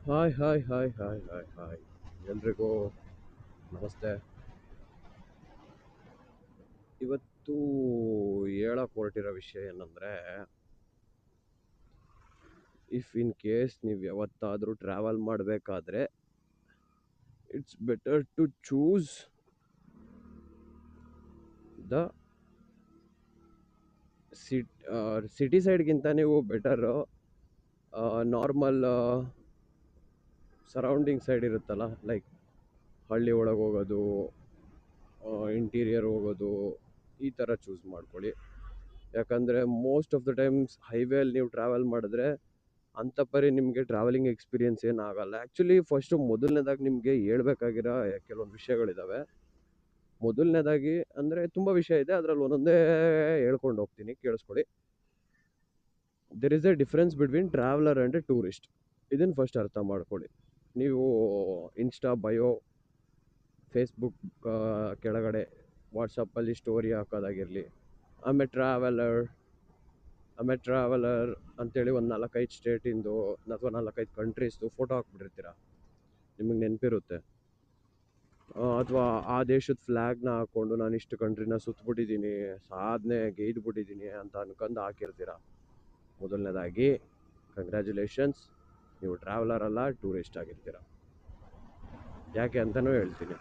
Hi hi hi hi hi hi ಎಲ್ರಿಗೂ ನಮಸ್ತೆ. ಇವತ್ತು ಹೇಳಕ್ ಹೊರಟಿರೋ ವಿಷಯ ಏನಂದ್ರೆ, ಇಫ್ ಇನ್ ಕೇಸ್ ನೀವು ಯಾವತ್ತಾದರೂ ಟ್ರಾವೆಲ್ ಮಾಡಬೇಕಾದ್ರೆ it's better to choose the city ಸೈಡ್ಗಿಂತ ನೀವು ಬೆಟರ್ ನಾರ್ಮಲ್ ಸರೌಂಡಿಂಗ್ ಸೈಡ್ ಇರುತ್ತಲ್ಲ, ಲೈಕ್ ಹಳ್ಳಿ ಒಳಗೆ ಹೋಗೋದು, ಇಂಟೀರಿಯರ್ ಹೋಗೋದು, ಈ ಥರ ಚೂಸ್ ಮಾಡ್ಕೊಳ್ಳಿ. ಯಾಕಂದರೆ ಮೋಸ್ಟ್ ಆಫ್ ದ ಟೈಮ್ಸ್ ಹೈವೇಲಿ ನೀವು ಟ್ರಾವೆಲ್ ಮಾಡಿದ್ರೆ ಅಂಥ ಪರಿ ನಿಮಗೆ ಟ್ರಾವೆಲಿಂಗ್ ಎಕ್ಸ್ಪೀರಿಯನ್ಸ್ ಏನಾಗಲ್ಲ. ಆ್ಯಕ್ಚುಲಿ ಫಸ್ಟು ಮೊದಲನೇದಾಗಿ ನಿಮಗೆ ಹೇಳ್ಬೇಕಾಗಿರೋ ಕೆಲವೊಂದು ವಿಷಯಗಳಿದ್ದಾವೆ. ಮೊದಲನೇದಾಗಿ ಅಂದರೆ ತುಂಬ ವಿಷಯ ಇದೆ, ಅದರಲ್ಲಿ ಒಂದೊಂದೇ ಹೇಳ್ಕೊಂಡು ಹೋಗ್ತೀನಿ, ಕೇಳಿಸ್ಕೊಳ್ಳಿ. There is A difference between traveller and A tourist. ಇದನ್ನು ಫಸ್ಟ್ ಅರ್ಥ ಮಾಡ್ಕೊಳ್ಳಿ. ನೀವು ಇನ್ಸ್ಟಾ ಬಯೋ, ಫೇಸ್ಬುಕ್ ಕೆಳಗಡೆ ವಾಟ್ಸಪ್ಪಲ್ಲಿ ಸ್ಟೋರಿ ಹಾಕೋದಾಗಿರಲಿ, ಆಮೇಲೆ ಟ್ರಾವೆಲರ್ ಅಂತೇಳಿ ಒಂದು 4-5 ಸ್ಟೇಟಿಂದು ಅಥವಾ 4-5 ಕಂಟ್ರೀಸ್ದು ಫೋಟೋ ಹಾಕ್ಬಿಟ್ಟಿರ್ತೀರ, ನಿಮಗೆ ನೆನಪಿರುತ್ತೆ. ಅಥವಾ ಆ ದೇಶದ ಫ್ಲ್ಯಾಗ್ನ ಹಾಕ್ಕೊಂಡು ನಾನು ಇಷ್ಟು ಕಂಟ್ರಿನ ಸುತ್ತಬಿಟ್ಟಿದ್ದೀನಿ, ಸಾಧನೆ ಗೈದ್ಬಿಟ್ಟಿದ್ದೀನಿ ಅಂತ ಅನ್ಕೊಂಡು ಹಾಕಿರ್ತೀರ. ಮೊದಲನೇದಾಗಿ ಕಂಗ್ರ್ಯಾಚುಲೇಷನ್ಸ್, ನೀವು ಟ್ರಾವೆಲರ್ ಅಲ್ಲ, ಟೂರಿಸ್ಟ್ ಆಗಿರ್ತೀರ. ಯಾಕೆ ಅಂತಲೂ ಹೇಳ್ತೀನಿ.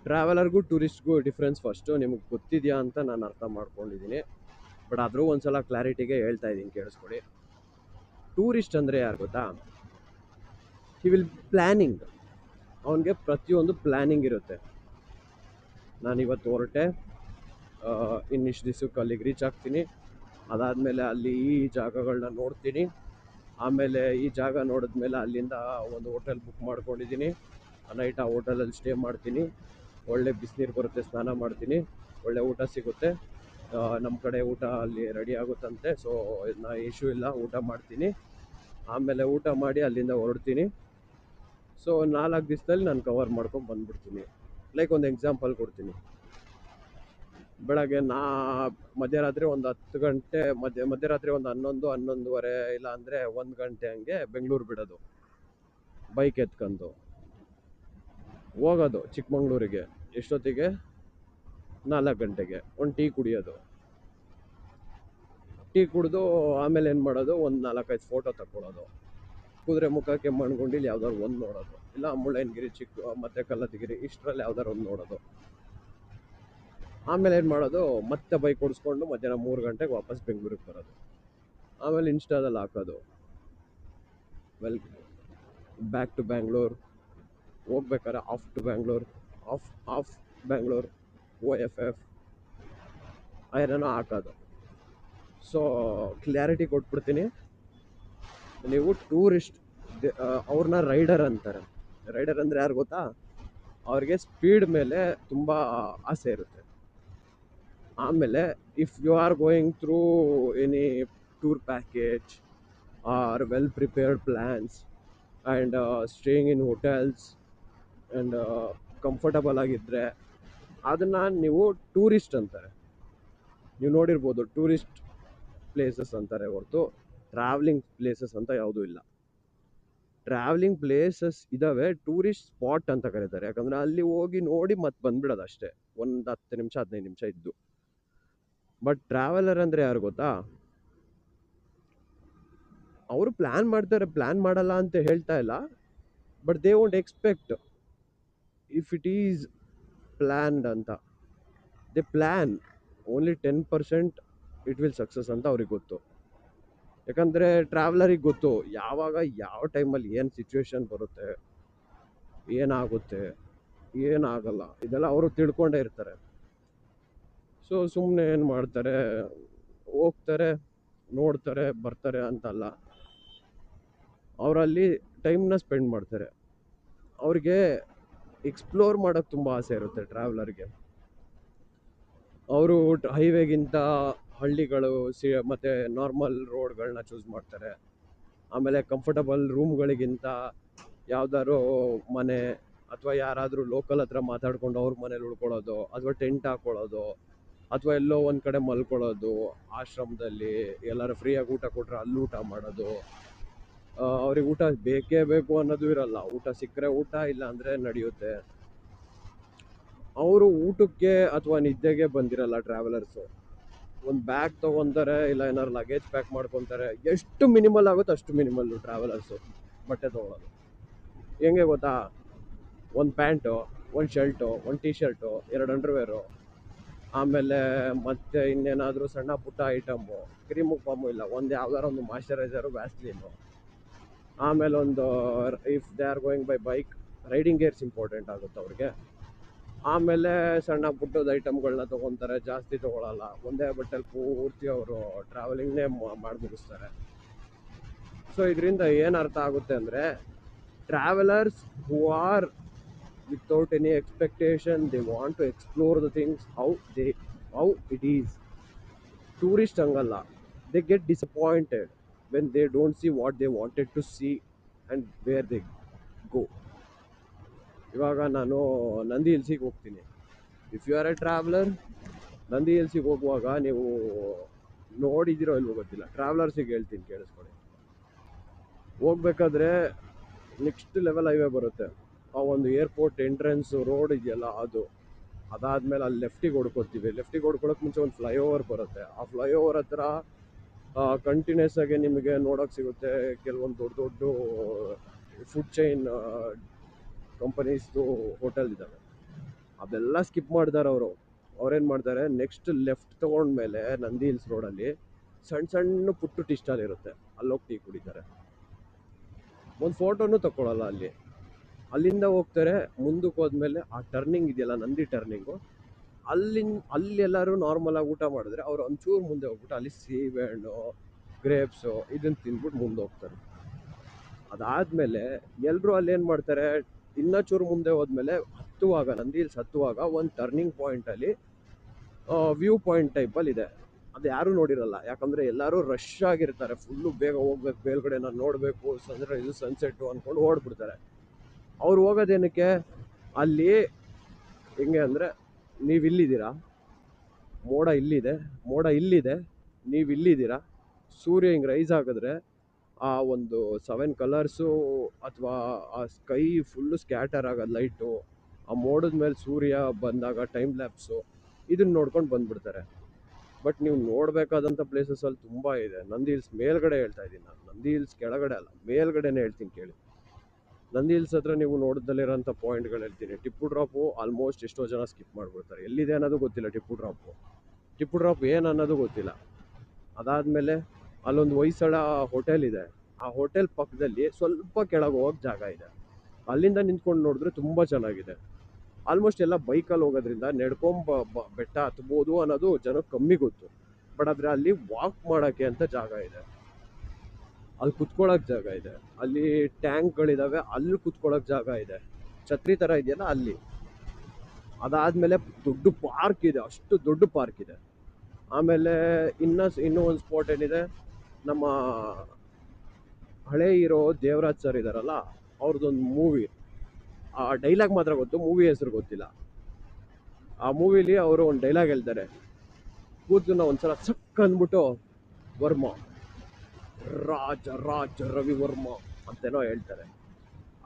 ಟ್ರಾವೆಲರ್ಗೂ ಟೂರಿಸ್ಟ್ಗೂ ಡಿಫ್ರೆನ್ಸ್ ಫಸ್ಟು ನಿಮಗೆ ಗೊತ್ತಿದೆಯಾ ಅಂತ ನಾನು ಅರ್ಥ ಮಾಡ್ಕೊಂಡಿದ್ದೀನಿ. ಬಟ್ ಆದರೂ ಒಂದ್ಸಲ ಕ್ಲಾರಿಟಿಗೆ ಹೇಳ್ತಾ ಇದ್ದೀನಿ, ಕೇಳಿಸ್ಕೊಳ್ಳಿ. ಟೂರಿಸ್ಟ್ ಅಂದರೆ ಯಾರು ಗೊತ್ತಾ? He will planning. ಅವನಿಗೆ ಪ್ರತಿಯೊಂದು ಪ್ಲ್ಯಾನಿಂಗ್ ಇರುತ್ತೆ. ನಾನು ಇವತ್ತು ಹೊರಟೆ, ಇನ್ನಿಷ್ಟು ದಿವ್ಸಕ್ಕೆ ಅಲ್ಲಿಗೆ ರೀಚ್ ಆಗ್ತೀನಿ, ಅದಾದಮೇಲೆ ಅಲ್ಲಿ ಈ ಜಾಗಗಳನ್ನ ನೋಡ್ತೀನಿ, ಆಮೇಲೆ ಈ ಜಾಗ ನೋಡಿದ್ಮೇಲೆ ಅಲ್ಲಿಂದ ಒಂದು ಹೋಟೆಲ್ ಬುಕ್ ಮಾಡ್ಕೊಂಡಿದ್ದೀನಿ, ನೈಟ್ ಆ ಹೋಟೆಲಲ್ಲಿ ಸ್ಟೇ ಮಾಡ್ತೀನಿ, ಒಳ್ಳೆ ಬಿಸಿನೀರು ಬರುತ್ತೆ, ಸ್ನಾನ ಮಾಡ್ತೀನಿ, ಒಳ್ಳೆ ಊಟ ಸಿಗುತ್ತೆ, ನಮ್ಮ ಕಡೆ ಊಟ ಅಲ್ಲಿ ರೆಡಿ ಆಗುತ್ತಂತೆ, ಸೊ ನಾ ಇಶ್ಯೂ ಇಲ್ಲ, ಊಟ ಮಾಡ್ತೀನಿ. ಆಮೇಲೆ ಊಟ ಮಾಡಿ ಅಲ್ಲಿಂದ ಹೊರಡ್ತೀನಿ. ಸೊ 4 ದಿವಸದಲ್ಲಿ ನಾನು ಕವರ್ ಮಾಡ್ಕೊಂಡು ಬಂದ್ಬಿಡ್ತೀನಿ. ಲೈಕ್ ಒಂದು ಎಕ್ಸಾಂಪಲ್ ಕೊಡ್ತೀನಿ. ಬೆಳಗ್ಗೆ ಮಧ್ಯರಾತ್ರಿ ಒಂದು 10 ಗಂಟೆ, ಮಧ್ಯರಾತ್ರಿ ಒಂದು 11-11:30 ಇಲ್ಲ ಅಂದರೆ 1 ಗಂಟೆ ಹಂಗೆ ಬೆಂಗಳೂರು ಬಿಡೋದು, ಬೈಕ್ ಎತ್ಕೊಂಡು ಹೋಗೋದು ಚಿಕ್ಕಮಂಗ್ಳೂರಿಗೆ. ಎಷ್ಟೊತ್ತಿಗೆ? 4 ಗಂಟೆಗೆ. ಒಂದು ಟೀ ಕುಡಿಯೋದು, ಟೀ ಕುಡಿದು ಆಮೇಲೆ ಏನು ಮಾಡೋದು, ಒಂದು 4-5 ಫೋಟೋ ತಗೊಳ್ಳೋದು, ಕುದುರೆ ಮುಖ, ಕೆಮ್ಮಣ್ಣುಗುಂಡಿಲಿ ಯಾವ್ದಾದ್ರು ಒಂದು ನೋಡೋದು, ಇಲ್ಲ ಮುಳ್ಳಯ್ಯನಗಿರಿ, ಮತ್ತೆ ಕಲ್ಲತ್ತಗಿರಿ, ಇಷ್ಟರಲ್ಲಿ ಯಾವ್ದಾದ್ರು ಒಂದು ನೋಡೋದು. ಆಮೇಲೆ ಏನು ಮಾಡೋದು, ಮತ್ತೆ ಬೈಕ್ ಓಡಿಸ್ಕೊಂಡು ಮಧ್ಯಾಹ್ನ 3 ಗಂಟೆಗೆ ವಾಪಸ್ ಬೆಂಗಳೂರಿಗೆ ಬರೋದು. ಆಮೇಲೆ ಇನ್ಸ್ಟಾದಲ್ಲಿ ಹಾಕೋದು, ವೆಲ್ ಬ್ಯಾಕ್ ಟು ಬ್ಯಾಂಗ್ಳೂರ್, ಹೋಗ್ಬೇಕಾರೆ off to Bangalore, off Bangalore, OFF ಏನೇನೋ ಹಾಕೋದು. ಸೊ ಕ್ಲಾರಿಟಿ ಕೊಟ್ಬಿಡ್ತೀನಿ. ನೀವು ಟೂರಿಸ್ಟ್, ಅವ್ರನ್ನ ರೈಡರ್ ಅಂತಾರೆ. ರೈಡರ್ ಅಂದರೆ ಯಾರು ಗೊತ್ತಾ? ಅವ್ರಿಗೆ ಸ್ಪೀಡ್ ಮೇಲೆ ತುಂಬ ಆಸೆ ಇರುತ್ತೆ. ಆಮೇಲೆ if you are going through any tour package or well prepared plans and staying in hotels and comfortable ಆಗಿದ್ದರೆ ಅದನ್ನು ನೀವು ಟೂರಿಸ್ಟ್ ಅಂತಾರೆ. ನೀವು ನೋಡಿರ್ಬೋದು, ಟೂರಿಸ್ಟ್ ಪ್ಲೇಸಸ್ ಅಂತಾರೆ ಹೊರತು ಟ್ರಾವೆಲಿಂಗ್ ಪ್ಲೇಸಸ್ ಅಂತ ಯಾವುದೂ ಇಲ್ಲ. ಟ್ರಾವೆಲಿಂಗ್ ಪ್ಲೇಸಸ್ ಇದ್ದಾವೆ, ಟೂರಿಸ್ಟ್ ಸ್ಪಾಟ್ ಅಂತ ಕರೀತಾರೆ. ಯಾಕಂದರೆ ಅಲ್ಲಿ ಹೋಗಿ ನೋಡಿ ಮತ್ತೆ ಬಂದ್ಬಿಡೋದು ಅಷ್ಟೇ, ಒಂದು 10 ನಿಮಿಷ 15 ನಿಮಿಷ ಇದ್ದು. ಬಟ್ ಟ್ರಾವೆಲರ್ ಅಂದರೆ ಯಾರು ಗೊತ್ತಾ? ಅವರು ಪ್ಲ್ಯಾನ್ ಮಾಡ್ತಾರೆ, ಪ್ಲ್ಯಾನ್ ಮಾಡಲ್ಲ ಅಂತ ಹೇಳ್ತಾ ಇಲ್ಲ, but they won't expect if it is planned ಅಂತ. They plan only 10% it will success ಅಂತ ಅವ್ರಿಗೆ ಗೊತ್ತು. ಯಾಕಂದರೆ ಟ್ರಾವೆಲರಿಗೆ ಗೊತ್ತು ಯಾವಾಗ ಯಾವ ಟೈಮಲ್ಲಿ ಏನು ಸಿಚುವೇಶನ್ ಬರುತ್ತೆ, ಏನಾಗುತ್ತೆ, ಏನಾಗಲ್ಲ, ಇದೆಲ್ಲ ಅವರು ತಿಳ್ಕೊಂಡೇ ಇರ್ತಾರೆ. ಸೊ ಸುಮ್ಮನೆ ಏನು ಮಾಡ್ತಾರೆ, ಹೋಗ್ತಾರೆ, ನೋಡ್ತಾರೆ, ಬರ್ತಾರೆ ಅಂತಲ್ಲ, ಅವರಲ್ಲಿ ಟೈಮ್ನ ಸ್ಪೆಂಡ್ ಮಾಡ್ತಾರೆ. ಅವ್ರಿಗೆ ಎಕ್ಸ್ಪ್ಲೋರ್ ಮಾಡೋಕ್ಕೆ ತುಂಬ ಆಸೆ ಇರುತ್ತೆ ಟ್ರಾವೆಲರ್ಗೆ. ಅವರು ಹೈವೇಗಿಂತ ಹಳ್ಳಿಗಳು ಮತ್ತು ನಾರ್ಮಲ್ ರೋಡ್ಗಳನ್ನ ಚೂಸ್ ಮಾಡ್ತಾರೆ. ಆಮೇಲೆ ಕಂಫರ್ಟಬಲ್ ರೂಮ್ಗಳಿಗಿಂತ ಯಾವ್ದಾದ್ರು ಮನೆ ಅಥವಾ ಯಾರಾದರೂ ಲೋಕಲ್ ಹತ್ರ ಮಾತಾಡ್ಕೊಂಡು ಅವ್ರ ಮನೇಲಿ ಉಳ್ಕೊಳ್ಳೋದು, ಅಥವಾ ಟೆಂಟ್ ಹಾಕ್ಕೊಳ್ಳೋದು, ಅಥವಾ ಎಲ್ಲೋ ಒಂದು ಕಡೆ ಮಲ್ಕೊಳ್ಳೋದು, ಆಶ್ರಮದಲ್ಲಿ ಎಲ್ಲರೂ ಫ್ರೀಯಾಗಿ ಊಟ ಕೊಟ್ಟರೆ ಅಲ್ಲಿ ಊಟ ಮಾಡೋದು, ಅವ್ರಿಗೆ ಊಟ ಬೇಕೇ ಬೇಕು ಅನ್ನೋದು ಇರಲ್ಲ. ಊಟ ಸಿಕ್ಕರೆ ಊಟ, ಇಲ್ಲ ಅಂದರೆ ನಡೆಯುತ್ತೆ. ಅವರು ಊಟಕ್ಕೆ ಅಥವಾ ನಿದ್ದೆಗೆ ಬಂದಿರಲ್ಲ ಟ್ರಾವೆಲರ್ಸು. ಒಂದು ಬ್ಯಾಗ್ ತೊಗೊತಾರೆ, ಇಲ್ಲ ಏನಾದ್ರು ಲಗೇಜ್ ಪ್ಯಾಕ್ ಮಾಡ್ಕೊತಾರೆ. ಎಷ್ಟು ಮಿನಿಮಲ್ ಆಗುತ್ತೋ ಅಷ್ಟು ಮಿನಿಮಲ್ಲು ಟ್ರಾವೆಲರ್ಸು ಬಟ್ಟೆ ತೊಗೊಳೋದು. ಹೆಂಗೆ ಗೊತ್ತಾ, ಒಂದು ಪ್ಯಾಂಟು, ಒಂದು ಶರ್ಟು, ಒಂದು ಟೀ ಶರ್ಟು, ಎರಡು ಅಂಡರ್ವೇರು, ಆಮೇಲೆ ಮತ್ತೆ ಇನ್ನೇನಾದರೂ ಸಣ್ಣ ಪುಟ್ಟ ಐಟಮ್ಮು, ಕ್ರೀಮು ಪಾಮು ಇಲ್ಲ, ಒಂದು ಯಾವ್ದಾರು ಒಂದು ಮಾಯ್ಶ್ಚರೈಸರು, ವ್ಯಾಸ್ಲೀನು, ಆಮೇಲೆ ಒಂದು, if they are going by bike, riding gears important ಆಗುತ್ತೆ ಅವ್ರಿಗೆ. ಆಮೇಲೆ ಸಣ್ಣ ಪುಟ್ಟದ ಐಟಮ್ಗಳನ್ನ ತೊಗೊತಾರೆ, ಜಾಸ್ತಿ ತೊಗೊಳಲ್ಲ. ಒಂದೇ ಬಟ್ಟೆಲಿ ಪೂರ್ತಿ ಅವರು ಟ್ರಾವೆಲಿಂಗ್ನೇ ಮಾಡಿ ಮುಗಿಸ್ತಾರೆ. ಸೊ ಇದರಿಂದ ಏನು ಅರ್ಥ ಆಗುತ್ತೆ ಅಂದರೆ, travellers who are without any expectation, they want to explore the things how it is. Tourist ಹಂಗಲ್ಲ, they get disappointed when they don't see what they wanted to see and where they go. ಇವಾಗ ನಾನು ನಂದಿ ಹಿಲ್ಸಿಗೆ ಹೋಗ್ತೀನಿ. If you are a traveller, Nandi ಹಿಲ್ಸಿಗೆ ಹೋಗುವಾಗ ನೀವು ನೋಡಿದಿರೋ ಇಲ್ವೋ ಗೊತ್ತಿಲ್ಲ, ಟ್ರಾವೆಲರ್ಸಿಗೆ ಹೇಳ್ತೀನಿ ಕೇಳಿಸ್ಕೊಳ್ಳಿ. ಹೋಗ್ಬೇಕಾದ್ರೆ ನೆಕ್ಸ್ಟ್ ಲೆವೆಲ್ ಹೈವೇ ಬರುತ್ತೆ. ಆ ಒಂದು ಏರ್ಪೋರ್ಟ್ ಎಂಟ್ರೆನ್ಸ್ ರೋಡ್ ಇದೆಯಲ್ಲ ಅದು. ಅದಾದಮೇಲೆ ಅಲ್ಲಿ ಲೆಫ್ಟಿಗೆ ಹೊಡ್ಕೊತೀವಿ. ಲೆಫ್ಟಿಗೆ ಹೊಡ್ಕೊಳಕ್ಕೆ ಮುಂಚೆ ಒಂದು ಫ್ಲೈಓವರ್ ಬರುತ್ತೆ. ಆ ಫ್ಲೈಓವರ್ ಹತ್ರ ಕಂಟಿನ್ಯೂಸ್ ಆಗಿ ನಿಮಗೆ ನೋಡೋಕೆ ಸಿಗುತ್ತೆ ಕೆಲವೊಂದು ದೊಡ್ಡ ದೊಡ್ಡ ಫುಡ್ ಚೈನ್ ಕಂಪನೀಸ್ದು ಹೋಟೆಲ್ ಇದ್ದಾವೆ. ಅದೆಲ್ಲ ಸ್ಕಿಪ್ ಮಾಡ್ತಾರೆ ಅವರು. ಅವ್ರೇನು ಮಾಡ್ತಾರೆ, ನೆಕ್ಸ್ಟ್ ಲೆಫ್ಟ್ ತೊಗೊಂಡ್ಮೇಲೆ ನಂದಿ ಹಿಲ್ಸ್ ರೋಡಲ್ಲಿ ಸಣ್ಣ ಸಣ್ಣ ಪುಟ್ಟು ಟೀ ಸ್ಟಾಲ್ ಇರುತ್ತೆ, ಅಲ್ಲೋಗಿ ಟೀ ಕುಡಿತಾರೆ. ಒಂದು ಫೋಟೋನು ತಗೊಳ್ಳಲ್ಲ ಅಲ್ಲಿ. ಅಲ್ಲಿಂದ ಹೋಗ್ತಾರೆ, ಮುಂದಕ್ಕೆ ಹೋದ್ಮೇಲೆ ಆ ಟರ್ನಿಂಗ್ ಇದೆಯಲ್ಲ, ನಂದಿ ಟರ್ನಿಂಗು, ಅಲ್ಲಿ ಎಲ್ಲರೂ ನಾರ್ಮಲ್ ಆಗಿ ಊಟ ಮಾಡಿದ್ರೆ ಅವ್ರು ಒಂಚೂರು ಮುಂದೆ ಹೋಗ್ಬಿಟ್ಟು ಅಲ್ಲಿ ಸೀಬೆಹಣ್ಣು, ಗ್ರೇಪ್ಸು ಇದನ್ನು ತಿಂದ್ಬಿಟ್ಟು ಮುಂದೆ ಹೋಗ್ತಾರೆ. ಅದಾದಮೇಲೆ ಎಲ್ಲರೂ ಅಲ್ಲಿ ಏನು ಮಾಡ್ತಾರೆ, ಇನ್ನೂ ಚೂರು ಮುಂದೆ ಹೋದ್ಮೇಲೆ ಹತ್ತುವಾಗ, ನಂದಿ ಹಿಲ್ಸ್ ಹತ್ತುವಾಗ ಒಂದು ಟರ್ನಿಂಗ್ ಪಾಯಿಂಟಲ್ಲಿ ವ್ಯೂ ಪಾಯಿಂಟ್ ಟೈಪಲ್ಲಿ ಇದೆ. ಅದು ಯಾರೂ ನೋಡಿರಲ್ಲ, ಯಾಕಂದರೆ ಎಲ್ಲರೂ ರಶ್ ಆಗಿರ್ತಾರೆ, ಫುಲ್ಲು ಬೇಗ ಹೋಗ್ಬೇಕು, ಮೇಲ್ಗಡೆ ನಾನು ನೋಡಬೇಕು, ಇದು ಸನ್ಸೆಟ್ಟು ಅಂದ್ಕೊಂಡು ಓಡ್ಬಿಡ್ತಾರೆ. ಅವ್ರು ಹೋಗೋದೇನಕ್ಕೆ, ಅಲ್ಲಿ ಹೆಂಗೆ ಅಂದರೆ, ನೀವು ಇಲ್ಲಿದ್ದೀರಾ, ಮೋಡ ಇಲ್ಲಿದೆ, ನೀವು ಇಲ್ಲಿದ್ದೀರಾ, ಸೂರ್ಯ ಹಿಂಗೆ ರೈಸ್ ಆಗಿದ್ರೆ ಆ ಒಂದು 7 ಕಲರ್ಸು ಅಥವಾ ಆ ಸ್ಕೈ ಫುಲ್ಲು ಸ್ಕ್ಯಾಟರ್ ಆಗೋದು ಲೈಟು, ಆ ಮೋಡದ ಮೇಲೆ ಸೂರ್ಯ ಬಂದಾಗ ಟೈಮ್ ಲ್ಯಾಪ್ಸು, ಇದನ್ನ ನೋಡ್ಕೊಂಡು ಬಂದ್ಬಿಡ್ತಾರೆ. ಬಟ್ ನೀವು ನೋಡಬೇಕಾದಂಥ ಪ್ಲೇಸಸಲ್ಲಿ ತುಂಬ ಇದೆ. ನಂದಿ ಹಿಲ್ಸ್ ಮೇಲ್ಗಡೆ ಹೇಳ್ತಾ ಇದ್ದೀನಿ ನಾನು, ನಂದಿ ಹಿಲ್ಸ್ ಕೆಳಗಡೆ ಅಲ್ಲ, ಮೇಲ್ಗಡೆನೇ ಹೇಳ್ತೀನಿ ಕೇಳಿ. ನಂದಿ ಹಿಲ್ಸ್ ಹತ್ರ ನೀವು ನೋಡೋದಲ್ಲಿರೋಂಥ ಪಾಯಿಂಟ್ಗಳು ಹೇಳ್ತೀನಿ. ಟಿಪ್ಪು ಡ್ರಾಪು ಆಲ್ಮೋಸ್ಟ್ ಎಷ್ಟೋ ಜನ ಸ್ಕಿಪ್ ಮಾಡಿಬಿಡ್ತಾರೆ. ಎಲ್ಲಿದೆ ಅನ್ನೋದು ಗೊತ್ತಿಲ್ಲ ಟಿಪ್ಪು ಡ್ರಾಪ್ ಏನು ಅನ್ನೋದು ಗೊತ್ತಿಲ್ಲ. ಅದಾದಮೇಲೆ ಅಲ್ಲೊಂದು ಹೊಯ್ಸಳ ಹೋಟೆಲ್ ಇದೆ. ಆ ಹೋಟೆಲ್ ಪಕ್ಕದಲ್ಲಿ ಸ್ವಲ್ಪ ಕೆಳಗೆ ಹೋಗೋಕ್ಕೆ ಜಾಗ ಇದೆ. ಅಲ್ಲಿಂದ ನಿಂತ್ಕೊಂಡು ನೋಡಿದ್ರೆ ತುಂಬ ಚೆನ್ನಾಗಿದೆ. ಆಲ್ಮೋಸ್ಟ್ ಎಲ್ಲ ಬೈಕಲ್ಲಿ ಹೋಗೋದ್ರಿಂದ ಬೆಟ್ಟ ಹತ್ಬೋದು ಅನ್ನೋದು ಜನಕ್ಕೆ ಕಮ್ಮಿ ಗೊತ್ತು. ಬಟ್ ಆದರೆ ಅಲ್ಲಿ ವಾಕ್ ಮಾಡೋಕ್ಕೆ ಅಂತ ಜಾಗ ಇದೆ, ಅಲ್ಲಿ ಕುತ್ಕೊಳ್ಳೋಕೆ ಜಾಗ ಇದೆ, ಅಲ್ಲಿ ಟ್ಯಾಂಕ್ಗಳಿದ್ದಾವೆ, ಅಲ್ಲಿ ಕುತ್ಕೊಳ್ಳೋಕೆ ಜಾಗ ಇದೆ, ಛತ್ರಿ ಥರ ಇದೆಯಲ್ಲ ಅಲ್ಲಿ. ಅದಾದಮೇಲೆ ದೊಡ್ಡ ಪಾರ್ಕ್ ಇದೆ, ಅಷ್ಟು ದೊಡ್ಡ ಪಾರ್ಕ್ ಇದೆ. ಆಮೇಲೆ ಇನ್ನೂ ಒಂದು ಸ್ಪಾಟ್ ಏನಿದೆ, ನಮ್ಮ ಹಳೆ ಹೀರೋ ದೇವರಾಜ್ ಸರ್ ಇದ್ದಾರಲ್ಲ, ಅವ್ರದ್ದೊಂದು ಮೂವಿ, ಆ ಡೈಲಾಗ್ ಮಾತ್ರ ಗೊತ್ತು, ಮೂವಿ ಹೆಸರು ಗೊತ್ತಿಲ್ಲ. ಆ ಮೂವಿಲಿ ಅವರು ಒಂದು ಡೈಲಾಗ್ ಹೇಳ್ತಾರೆ, ಕೂದಲನ್ನ ಒಂದ್ಸಲ ಸಕ್ ಅಂದ್ಬಿಟ್ಟು ವರ್ಮ, ರಾಜ ರವಿವರ್ಮ ಅಂತೇನೋ ಹೇಳ್ತಾರೆ.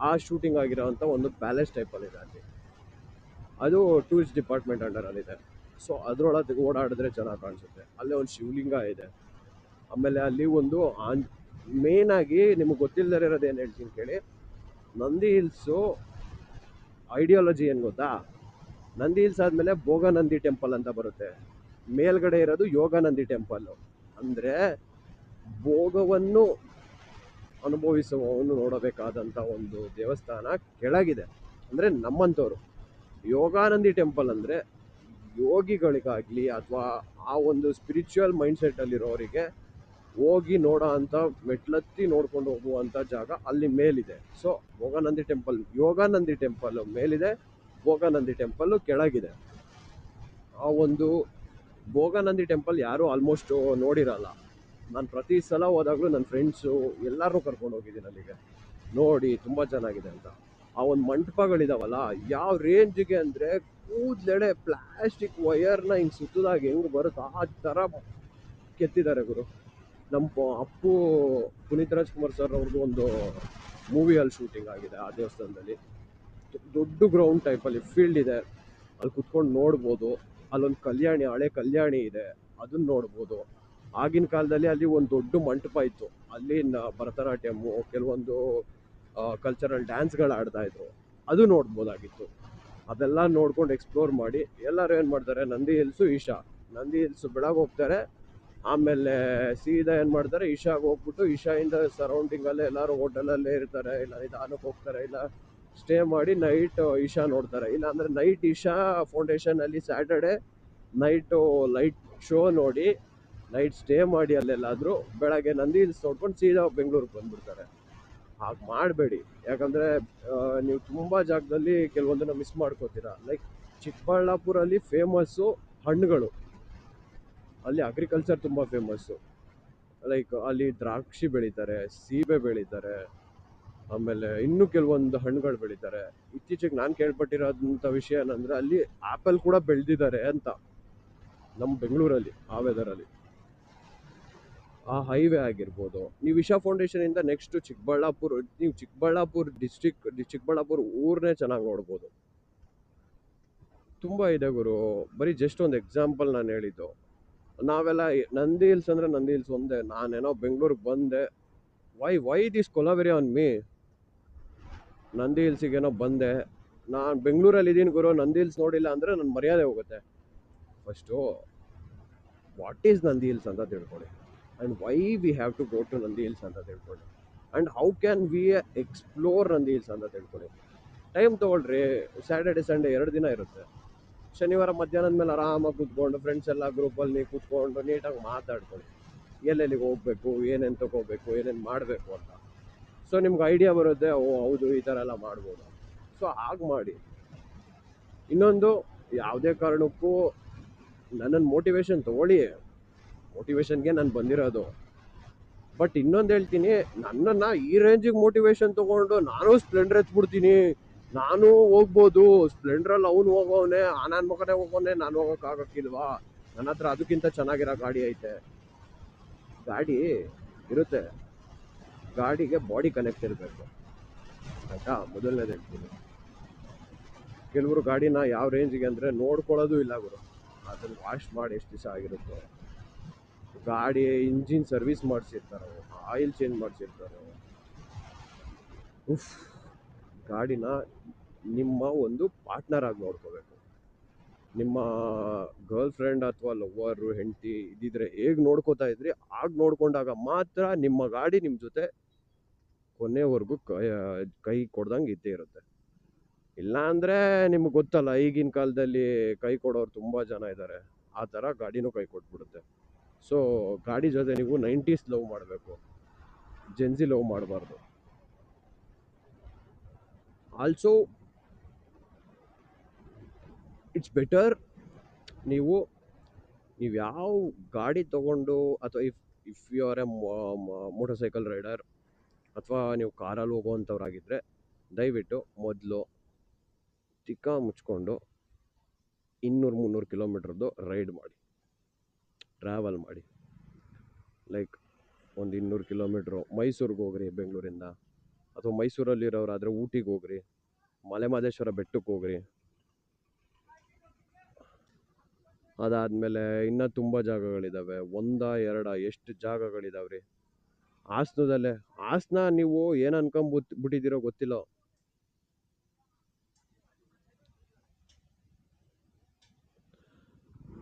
ಆ ಶೂಟಿಂಗ್ ಆಗಿರೋವಂಥ ಒಂದು ಪ್ಯಾಲೇಸ್ ಟೈಪಲ್ಲಿದೆ ಅಲ್ಲಿ. ಅದು ಟೂರಿಸ್ಟ್ ಡಿಪಾರ್ಟ್ಮೆಂಟ್ ಅಂಡರಲ್ಲಿದೆ. ಸೊ ಅದರೊಳಗೆ ಓಡಾಡಿದ್ರೆ ಚೆನ್ನಾಗಿ ಕಾಣಿಸುತ್ತೆ. ಅಲ್ಲೇ ಒಂದು ಶಿವಲಿಂಗ ಇದೆ. ಆಮೇಲೆ ಅಲ್ಲಿ ಒಂದು ಮೇಯ್ನಾಗಿ ನಿಮಗೆ ಗೊತ್ತಿಲ್ಲದೇ ಇರೋದು ಏನು ಹೇಳ್ತೀನಿ ಕೇಳಿ. ನಂದಿ ಹಿಲ್ಸು ಐಡಿಯಾಲಜಿ ಏನು ಗೊತ್ತಾ, ನಂದಿ ಹಿಲ್ಸ್ ಆದಮೇಲೆ ಭೋಗನಂದಿ ಟೆಂಪಲ್ ಅಂತ ಬರುತ್ತೆ, ಮೇಲ್ಗಡೆ ಇರೋದು ಯೋಗಾನಂದಿ ಟೆಂಪಲ್ಲು. ಅಂದರೆ ಭೋಗವನ್ನು ಅನುಭವಿಸುವವನು ನೋಡಬೇಕಾದಂಥ ಒಂದು ದೇವಸ್ಥಾನ ಕೆಳಗಿದೆ. ಅಂದರೆ ನಮ್ಮಂಥವ್ರು ಯೋಗಾನಂದಿ ಟೆಂಪಲ್ ಅಂದರೆ ಯೋಗಿಗಳಿಗಾಗಲಿ ಅಥವಾ ಆ ಒಂದು ಸ್ಪಿರಿಚುವಲ್ ಮೈಂಡ್ಸೆಟ್ಟಲ್ಲಿರೋರಿಗೆ ಹೋಗಿ ನೋಡೋ ಅಂಥ, ಮೆಟ್ಲತ್ತಿ ನೋಡ್ಕೊಂಡು ಹೋಗುವಂಥ ಜಾಗ ಅಲ್ಲಿ ಮೇಲಿದೆ. ಸೊ ಯೋಗಾನಂದಿ ಟೆಂಪಲ್ ಮೇಲಿದೆ, ಭೋಗಾನಂದಿ ಟೆಂಪಲ್ಲು ಕೆಳಗಿದೆ. ಆ ಒಂದು ಭೋಗಾನಂದಿ ಟೆಂಪಲ್ ಯಾರೂ ಆಲ್ಮೋಸ್ಟ್ ನೋಡಿರಲ್ಲ. ನಾನು ಪ್ರತಿ ಸಲ ಹೋದಾಗಲೂ ನನ್ನ ಫ್ರೆಂಡ್ಸು ಎಲ್ಲರೂ ಕರ್ಕೊಂಡು ಹೋಗಿದ್ದೀನಿ ಅಲ್ಲಿಗೆ, ನೋಡಿ ತುಂಬ ಚೆನ್ನಾಗಿದೆ ಅಂತ. ಆ ಒಂದು ಮಂಟಪಗಳಿದಾವಲ್ಲ, ಯಾವ ರೇಂಜಿಗೆ ಅಂದರೆ, ಕೂದಲೆಡೆ ಪ್ಲಾಸ್ಟಿಕ್ ವಯರ್ನ ಹಿಂಗೆ ಸುತ್ತದಾಗ ಹೆಂಗೆ ಬರುತ್ತೆ ಆ ಥರ ಕೆತ್ತಿದ್ದಾರೆ ಗುರು. ನಮ್ಮ ಅಪ್ಪು ಪುನೀತ್ ರಾಜ್ಕುಮಾರ್ ಸರ್ ಅವ್ರದ್ದು ಒಂದು ಮೂವಿಯಲ್ಲಿ ಶೂಟಿಂಗ್ ಆಗಿದೆ ಆ ದೇವಸ್ಥಾನದಲ್ಲಿ. ದೊಡ್ಡ ಗ್ರೌಂಡ್ ಟೈಪಲ್ಲಿ ಫೀಲ್ಡ್ ಇದೆ, ಅಲ್ಲಿ ಕುತ್ಕೊಂಡು ನೋಡ್ಬೋದು. ಅಲ್ಲೊಂದು ಕಲ್ಯಾಣಿ, ಹಳೆ ಕಲ್ಯಾಣಿ ಇದೆ, ಅದನ್ನ ನೋಡ್ಬೋದು. ಆಗಿನ ಕಾಲದಲ್ಲಿ ಅಲ್ಲಿ ಒಂದು ದೊಡ್ಡ ಮಂಟಪ ಇತ್ತು, ಅಲ್ಲಿ ಭರತನಾಟ್ಯಮ್ಮು ಕೆಲವೊಂದು ಕಲ್ಚರಲ್ ಡ್ಯಾನ್ಸ್ಗಳು ಆಡ್ತಾ ಇದ್ರು, ಅದು ನೋಡ್ಬೋದಾಗಿತ್ತು. ಅದೆಲ್ಲ ನೋಡ್ಕೊಂಡು ಎಕ್ಸ್ಪ್ಲೋರ್ ಮಾಡಿ ಎಲ್ಲರೂ ಏನು ಮಾಡ್ತಾರೆ, ನಂದಿ ಹಿಲ್ಸು ಈಶಾ, ನಂದಿ ಹಿಲ್ಸು ಬೆಳಗ್ಗೆ ಹೋಗ್ತಾರೆ. ಆಮೇಲೆ ಸೀದಾ ಏನು ಮಾಡ್ತಾರೆ, ಈಶಾಗೆ ಹೋಗ್ಬಿಟ್ಟು ಈಶಾಯಿಂದ ಸರೌಂಡಿಂಗಲ್ಲೇ ಎಲ್ಲರೂ ಹೋಟೆಲಲ್ಲೇ ಇರ್ತಾರೆ, ಇಲ್ಲ ನಿಧಾನಕ್ಕೆ ಹೋಗ್ತಾರೆ, ಇಲ್ಲ ಸ್ಟೇ ಮಾಡಿ ನೈಟ್ ಈಶಾ ನೋಡ್ತಾರೆ. ಇಲ್ಲ ಅಂದರೆ ನೈಟ್ ಈಶಾ ಫೌಂಡೇಶನಲ್ಲಿ ಸ್ಯಾಟರ್ಡೆ ನೈಟು ಲೈಟ್ ಶೋ ನೋಡಿ ನೈಟ್ ಸ್ಟೇ ಮಾಡಿ ಅಲ್ಲೆಲ್ಲಾದರೂ ಬೆಳಗ್ಗೆ ನಂದಿ ಹಿಲ್ಸ್ ನೋಡ್ಕೊಂಡು ಸೀದಾ ಬೆಂಗಳೂರಿಗೆ ಬಂದ್ಬಿಡ್ತಾರೆ. ಹಾಗೆ ಮಾಡಬೇಡಿ, ಯಾಕಂದರೆ ನೀವು ತುಂಬ ಜಾಗದಲ್ಲಿ ಕೆಲವೊಂದನ್ನು ಮಿಸ್ ಮಾಡ್ಕೋತೀರಾ. ಲೈಕ್ ಚಿಕ್ಕಬಳ್ಳಾಪುರಲ್ಲಿ ಫೇಮಸ್ಸು ಹಣ್ಣುಗಳು, ಅಲ್ಲಿ ಅಗ್ರಿಕಲ್ಚರ್ ತುಂಬ ಫೇಮಸ್ಸು. ಲೈಕ್ ಅಲ್ಲಿ ದ್ರಾಕ್ಷಿ ಬೆಳೀತಾರೆ, ಸೀಬೆ ಬೆಳೀತಾರೆ, ಆಮೇಲೆ ಇನ್ನೂ ಕೆಲವೊಂದು ಹಣ್ಣುಗಳು ಬೆಳೀತಾರೆ. ಇತ್ತೀಚೆಗೆ ನಾನು ಕೇಳ್ಪಟ್ಟಿರೋಂಥ ವಿಷಯ ಏನಂದರೆ ಅಲ್ಲಿ ಆ್ಯಪಲ್ ಕೂಡ ಬೆಳೆದಿದ್ದಾರೆ ಅಂತ, ನಮ್ಮ ಬೆಂಗಳೂರಲ್ಲಿ ಆ ವೆದರಲ್ಲಿ. ಆ ಹೈವೇ ಆಗಿರ್ಬೋದು, ನೀವು ಇಶಾ ಫೌಂಡೇಶನಿಂದ ನೆಕ್ಸ್ಟ್ ಚಿಕ್ಕಬಳ್ಳಾಪುರ, ನೀವು ಚಿಕ್ಕಬಳ್ಳಾಪುರ ಚಿಕ್ಕಬಳ್ಳಾಪುರ ಊರನ್ನೇ ಚೆನ್ನಾಗಿ ನೋಡ್ಬೋದು. ತುಂಬ ಇದೆ ಗುರು, ಬರೀ ಜಸ್ಟ್ ಒಂದು ಎಕ್ಸಾಂಪಲ್ ನಾನು ಹೇಳಿದ್ದು. ನಾವೆಲ್ಲ ನಂದಿ ಹಿಲ್ಸ್ ಅಂದರೆ ನಂದಿ ಹಿಲ್ಸ್ ಒಂದೇ. ನಾನೇನೋ ಬೆಂಗಳೂರಿಗೆ ಬಂದೆ, why this Kolaveri on me. Nandi ಹಿಲ್ಸಿಗೇನೋ ಬಂದೆ, ನಾನು ಬೆಂಗಳೂರಲ್ಲಿ ಇದ್ದೀನಿ ಗುರು, ನಂದಿ ಹಿಲ್ಸ್ ನೋಡಿಲ್ಲ ಅಂದರೆ ನನ್ನ ಮರ್ಯಾದೆ ಹೋಗುತ್ತೆ. First what is Nandi Hills ಅಂತ ತಿಳ್ಕೊಳ್ಳಿ, and why we have to go to Nandi Hills ಅಂತ ತಿಳ್ಕೊಳ್ಳಿ, and how can we explore Nandi Hills ಅಂತ ತಿಳ್ಕೊಳ್ಳಿ. ಟೈಮ್ ತೊಗೊಳ್ರಿ, ಸ್ಯಾಟರ್ಡೆ ಸಂಡೇ 2 ದಿನ ಇರುತ್ತೆ. ಶನಿವಾರ ಮಧ್ಯಾಹ್ನದ ಮೇಲೆ ಆರಾಮಾಗಿ ಕೂತ್ಕೊಂಡು ಫ್ರೆಂಡ್ಸ್ ಎಲ್ಲ ಗ್ರೂಪಲ್ಲಿ ಕೂತ್ಕೊಂಡು ನೀಟಾಗಿ ಮಾತಾಡ್ಕೊಳ್ಳಿ, ಎಲ್ಲೆಲ್ಲಿಗೆ ಹೋಗಬೇಕು, ಏನೇನು ತೊಗೋಬೇಕು, ಏನೇನು ಮಾಡಬೇಕು ಅಂತ. ಸೊ ನಿಮ್ಗೆ ಐಡಿಯಾ ಬರುತ್ತೆ, ಓ ಹೌದು ಈ ಥರ ಎಲ್ಲ ಮಾಡ್ಬೋದು. ಸೊ ಹಾಗೆ ಮಾಡಿ. ಇನ್ನೊಂದು, ಯಾವುದೇ ಕಾರಣಕ್ಕೂ ನನ್ನನ್ನು ಮೋಟಿವೇಶನ್ ತೊಗೊಳ್ಳಿ, ಮೋಟಿವೇಶನ್ಗೆ ನಾನು ಬಂದಿರೋದು. ಬಟ್ ಇನ್ನೊಂದು ಹೇಳ್ತೀನಿ, ನನ್ನನ್ನು ಈ ರೇಂಜಿಗೆ ಮೋಟಿವೇಶನ್ ತೊಗೊಂಡು ನಾನು ಸ್ಪ್ಲೆಂಡರ್ ಎತ್ಬಿಡ್ತೀನಿ, ನಾನು ಹೋಗ್ಬೋದು ಸ್ಪ್ಲೆಂಡ್ರಲ್ಲಿ, ಅವನು ಹೋಗೋವನೆ, ನನ್ನ ಮಗನೇ ಹೋಗೋನೆ, ನಾನು ಹೋಗೋಕ್ಕಾಗಕ್ಕಿಲ್ವಾ, ನನ್ನ ಹತ್ರ ಅದಕ್ಕಿಂತ ಚೆನ್ನಾಗಿರೋ ಗಾಡಿ ಐತೆ. ಗಾಡಿ ಇರುತ್ತೆ, ಗಾಡಿಗೆ ಬಾಡಿ ಕನೆಕ್ಟ್ ಇರಬೇಕು ಆಯಿತಾ, ಮೊದಲನೇದು ಹೇಳ್ತೀನಿ. ಕೆಲವರು ಗಾಡಿನ ಯಾವ ರೇಂಜಿಗೆ ಅಂದರೆ ನೋಡ್ಕೊಳ್ಳೋದು ಇಲ್ಲ ಗುರು, ಅದನ್ನು ವಾಶ್ ಮಾಡಿ ಎಷ್ಟು ದಿವಸ ಆಗಿರುತ್ತೋ. ಗಾಡಿ ಇಂಜಿನ್ ಸರ್ವಿಸ್ ಮಾಡಿಸಿರ್ತಾರೆ, ಆಯಿಲ್ ಚೇಂಜ್ ಮಾಡಿಸಿರ್ತಾರೆ. ಉಫ್, ಗಾಡಿನ ನಿಮ್ಮ ಒಂದು ಪಾರ್ಟ್ನರ್ ಆಗಿ ನೋಡ್ಕೋಬೇಕು. ನಿಮ್ಮ ಗರ್ಲ್ ಫ್ರೆಂಡ್ ಅಥವಾ ಲವ್ವರು, ಹೆಂಡತಿ ಇದ್ದಿದ್ರೆ ಹೇಗೆ ನೋಡ್ಕೋತಾ ಇದ್ರಿ ಆಗ ನೋಡ್ಕೊಂಡಾಗ ಮಾತ್ರ ನಿಮ್ಮ ಗಾಡಿ ನಿಮ್ಮ ಜೊತೆ ಕೊನೆವರೆಗೂ ಕೈ ಕೊಡ್ದಂಗೆ ಇದ್ದೇ ಇರುತ್ತೆ. ಇಲ್ಲ ಅಂದರೆ ನಿಮ್ಗೆ ಗೊತ್ತಲ್ಲ, ಈಗಿನ ಕಾಲದಲ್ಲಿ ಕೈ ಕೊಡೋರು ತುಂಬ ಜನ ಇದ್ದಾರೆ, ಆ ಥರ ಗಾಡಿನೂ ಕೈ ಕೊಟ್ಬಿಡುತ್ತೆ. ಸೊ ಗಾಡಿ ಜೊತೆ ನೀವು 90s ಲವ್ ಮಾಡಬೇಕು, ಜೆನ್ಸಿ ಲವ್ ಮಾಡಬಾರ್ದು. ಆಲ್ಸೋ ಇಟ್ಸ್ ಬೆಟರ್ ನೀವು ಯಾವ ಗಾಡಿ ತೊಗೊಂಡು, ಅಥವಾ if you are a motorcycle rider ಅಥವಾ ನೀವು ಕಾರಲ್ಲಿ ಹೋಗುವಂಥವ್ರಾಗಿದ್ದರೆ, ದಯವಿಟ್ಟು ಮೊದಲು ತಿಕ್ಕ ಮುಚ್ಕೊಂಡು 200-300 ಕಿಲೋಮೀಟ್ರದ್ದು ರೈಡ್ ಮಾಡಿ, ಟ್ರಾವೆಲ್ ಮಾಡಿ. ಲೈಕ್ ಒಂದು 200 ಕಿಲೋಮೀಟ್ರು ಮೈಸೂರಿಗೆ ಹೋಗ್ರಿ ಬೆಂಗಳೂರಿಂದ, ಅಥವಾ ಮೈಸೂರಲ್ಲಿರೋರಾದರೆ ಊಟಿಗೆ ಹೋಗ್ರಿ, ಮಲೆ ಮಹದೇಶ್ವರ ಬೆಟ್ಟಕ್ಕೆ ಹೋಗ್ರಿ. ಅದಾದಮೇಲೆ ಇನ್ನೂ ತುಂಬ ಜಾಗಗಳಿದ್ದಾವೆ, 1-2 ಎಷ್ಟು ಜಾಗಗಳಿದಾವೆ ರೀ. ಹಾಸನದಲ್ಲೇ, ಹಾಸನ ನೀವು ಏನು ಅನ್ಕೊಂಬಿಟ್ಟಿದ್ದೀರೋ ಗೊತ್ತಿಲ್ಲ.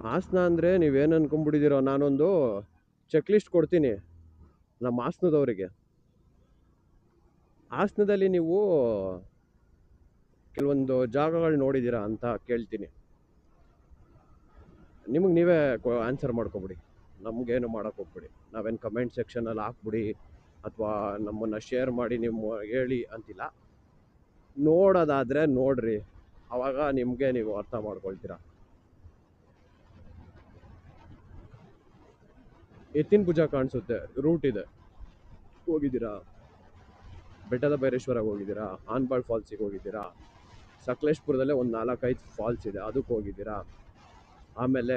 ಹಾಸನ ಅಂದರೆ ನೀವೇನು ಅನ್ಕೊಂಬಿಟ್ಟಿದ್ದೀರೋ, ನಾನೊಂದು ಚೆಕ್ ಲಿಸ್ಟ್ ಕೊಡ್ತೀನಿ ನಮ್ಮ ಹಾಸನದವರಿಗೆ. ಹಾಸನದಲ್ಲಿ ನೀವು ಕೆಲವೊಂದು ಜಾಗಗಳು ನೋಡಿದ್ದೀರಾ ಅಂತ ಕೇಳ್ತೀನಿ, ನಿಮಗೆ ನೀವೇ ಆನ್ಸರ್ ಮಾಡ್ಕೊಬಿಡಿ, ನಮಗೇನು ಮಾಡೋಕ್ಕೆ ಹೋಗ್ಬಿಡಿ. ನಾವೇನು ಕಮೆಂಟ್ ಸೆಕ್ಷನಲ್ಲಿ ಹಾಕ್ಬಿಡಿ ಅಥವಾ ನಮ್ಮನ್ನು ಶೇರ್ ಮಾಡಿ ನಿಮ್ಮ ಹೇಳಿ ಅಂತಿಲ್ಲ. ನೋಡೋದಾದರೆ ನೋಡ್ರಿ, ಆವಾಗ ನಿಮಗೆ ನೀವು ಅರ್ಥ ಮಾಡ್ಕೊಳ್ತೀರಾ. ಎತ್ತಿನ ಭುಜ ಕಾಣಿಸುತ್ತೆ, ರೂಟ್ ಇದೆ, ಹೋಗಿದ್ದೀರಾ? ಬೆಟ್ಟದ ಭೈರೇಶ್ವರಗೆ ಹೋಗಿದ್ದೀರಾ? ಆನ್ಬಾಳ್ ಫಾಲ್ಸಿಗೆ ಹೋಗಿದ್ದೀರಾ? ಸಕಲೇಶ್ಪುರದಲ್ಲೇ ಒಂದು 4-5 ಫಾಲ್ಸ್ ಇದೆ, ಅದಕ್ಕೆ ಹೋಗಿದ್ದೀರಾ? ಆಮೇಲೆ